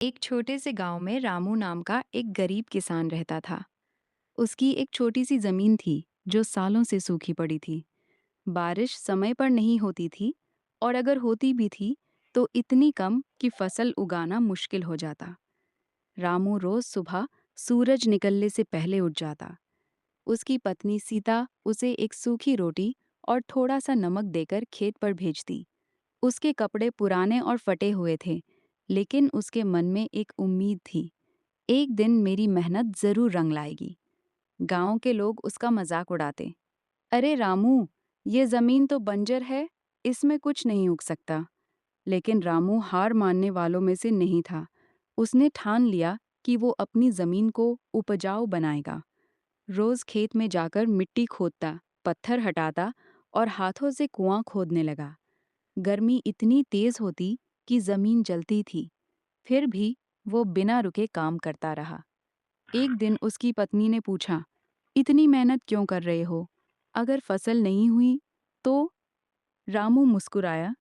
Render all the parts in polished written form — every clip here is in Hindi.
एक छोटे से गांव में रामू नाम का एक गरीब किसान रहता था। उसकी एक छोटी सी जमीन थी जो सालों से सूखी पड़ी थी। बारिश समय पर नहीं होती थी, और अगर होती भी थी तो इतनी कम कि फसल उगाना मुश्किल हो जाता। रामू रोज सुबह सूरज निकलने से पहले उठ जाता। उसकी पत्नी सीता उसे एक सूखी रोटी और थोड़ा सा नमक देकर खेत पर भेजती। उसके कपड़े पुराने और फटे हुए थे, लेकिन उसके मन में एक उम्मीद थी, एक दिन मेरी मेहनत जरूर रंग लाएगी। गांव के लोग उसका मजाक उड़ाते। अरे रामू, ये जमीन तो बंजर है, इसमें कुछ नहीं उग सकता। लेकिन रामू हार मानने वालों में से नहीं था। उसने ठान लिया कि वो अपनी जमीन को उपजाऊ बनाएगा। रोज खेत में जाकर मिट्टी खोदता, पत्थर हटाता और हाथों से कुआं खोदने लगा। गर्मी इतनी तेज होती कि जमीन जलती थी, फिर भी वो बिना रुके काम करता रहा। एक दिन उसकी पत्नी ने पूछा, इतनी मेहनत क्यों कर रहे हो? अगर फसल नहीं हुई तो? रामू मुस्कुराया,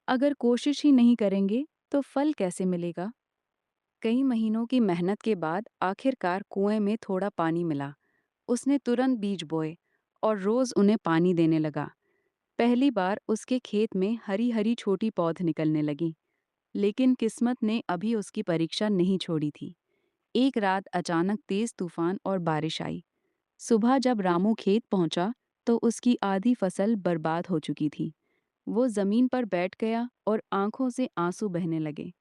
अगर कोशिश ही नहीं करेंगे तो फल कैसे मिलेगा? कई महीनों की मेहनत के बाद आखिरकार कुएं में थोड़ा पानी मिला। उसने तुरंत बीज बोए और रोज उन्हें पानी देने लगा। पहली बार उसके खेत में हरी हरी छोटी पौध निकलने लगी। लेकिन किस्मत ने अभी उसकी परीक्षा नहीं छोड़ी थी। एक रात अचानक तेज तूफान और बारिश आई। सुबह जब रामू खेत पहुंचा तो उसकी आधी फसल बर्बाद हो चुकी थी। वो जमीन पर बैठ गया और आंखों से आंसू बहने लगे।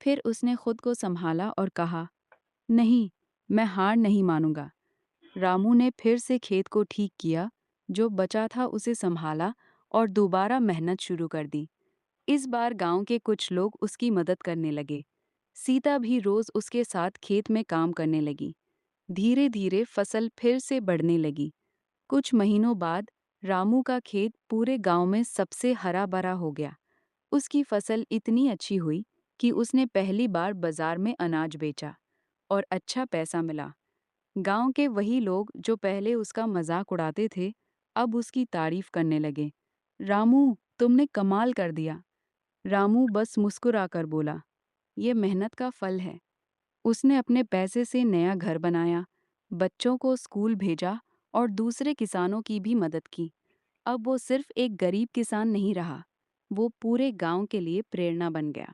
फिर उसने खुद को संभाला और कहा, नहीं, मैं हार नहीं मानूंगा। रामू ने फिर से खेत को ठीक किया, जो बचा था उसे संभाला और दोबारा मेहनत शुरू कर दी। इस बार गांव के कुछ लोग उसकी मदद करने लगे। सीता भी रोज उसके साथ खेत में काम करने लगी। धीरे धीरे फसल फिर से बढ़ने लगी। कुछ महीनों बाद रामू का खेत पूरे गांव में सबसे हरा भरा हो गया। उसकी फसल इतनी अच्छी हुई कि उसने पहली बार बाजार में अनाज बेचा और अच्छा पैसा मिला। गांव के वही लोग जो पहले उसका मजाक उड़ाते थे, अब उसकी तारीफ करने लगे। रामू, तुमने कमाल कर दिया। रामू बस मुस्कुराकर बोला, ये मेहनत का फल है। उसने अपने पैसे से नया घर बनाया, बच्चों को स्कूल भेजा और दूसरे किसानों की भी मदद की। अब वो सिर्फ एक गरीब किसान नहीं रहा, वो पूरे गांव के लिए प्रेरणा बन गया।